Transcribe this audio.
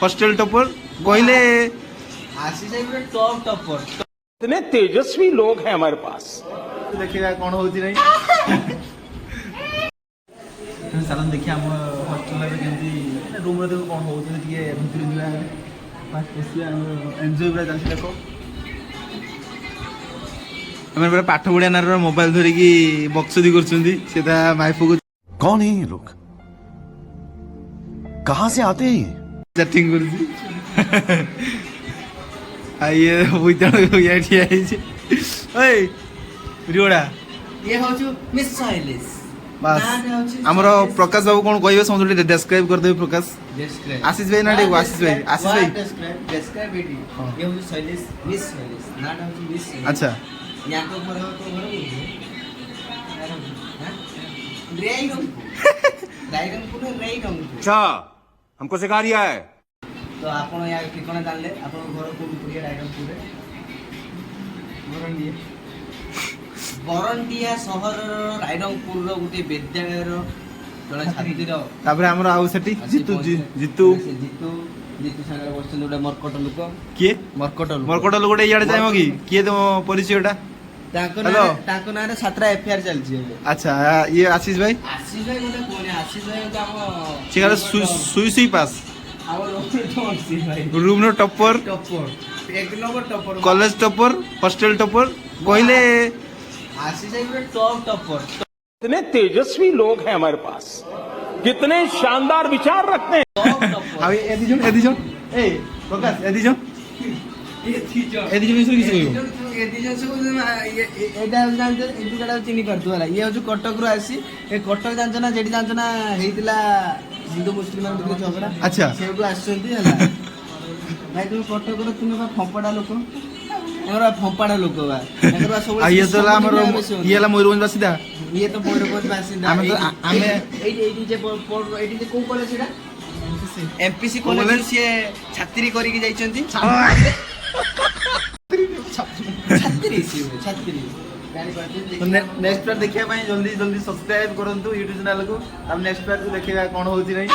Hostel topper कहले आशीष भाई पूरा टॉप टॉपर। इतने तेजस्वी लोग हैं हमारे पास। देखिए कौन होची नहीं सालन देखिए हम हॉस्टल रे केमती रूम रे देखो कौन होची टिके भितर जिवा पास बसिया एन्जॉय पूरा चलछि देखो हमें पूरा पाठ पढ़िया नार मोबाइल धरिकी बक्सदी करछुंदी सेटा माइफो को कौन है ये लोग, कहाँ से आते हैं? चैटिंग करछि आइए बुइताण या ठिया हिछि ओए रियोडा ये होछु मिस साइलिस बस हमरो प्रकाश बाबू कोन कहबे समझ डिस्क्राइब कर देबे प्रकाश डिस्क्राइब आशीष भाई ना देखो आशीष भाई डिस्क्राइब डिस्क्राइब बेटी ये होछु साइलिस मिस साइलिस नाटा होछु मिस अच्छा यहाँ तो घर तो घर रायरंगपुर अच्छा, हमको सिखा रिया है। तो आपण या ठिकाना जानले आपण घर को पुरिया रायरंगपुर रे बरंडिया शहर रायरंगपुर रो गुटे विद्यालय रो जने छात्री रो तापर हमरो आउ सेठी जीतू जीतू सागर बसन गुटे मरकट लोक के मरकट लोगडे याडे जाइमो की के तो परिचयटा ताको ना रे 17 एफआईआर चलछि अच्छा ये आशीष भाई आशीष भाई गुटे कोने आशीष भाई तो हम चिकार सुई पास आवर आशीष भाई रूम नो टॉपर एक number topper college topper hostel topper कहले आशीष भाई पूरा टॉप टॉपर। इतने तेजस्वी लोग हैं हमारे पास, कितने शानदार विचार रखते हैं। अबे एदिजन ए प्रकाश एदिजन विषय किछ कहबो चिन्ह पार्थ है ये हूँ कटक रू आसी कटक जान ना जेटी जान ना होता हिंदू मुस्लिम झगड़ा अच्छा से भाई तुम कटक तुम फंपड़ा लोक फंपड़ा लोक ये तो हमर ये ला मयूरभंज बासिदा ये तो मयूरभंज बासिंदा आमे तो आमे को कॉलेज एटा एमपीसी कॉलेज से छात्री करिक जाइछंती छात्री नेक्स्ट पार्ट देखिया जल्दी सब्सक्राइब करंतु YouTube चैनल को अब नेक्स्ट पार्ट को देखिया कोन होची नहीं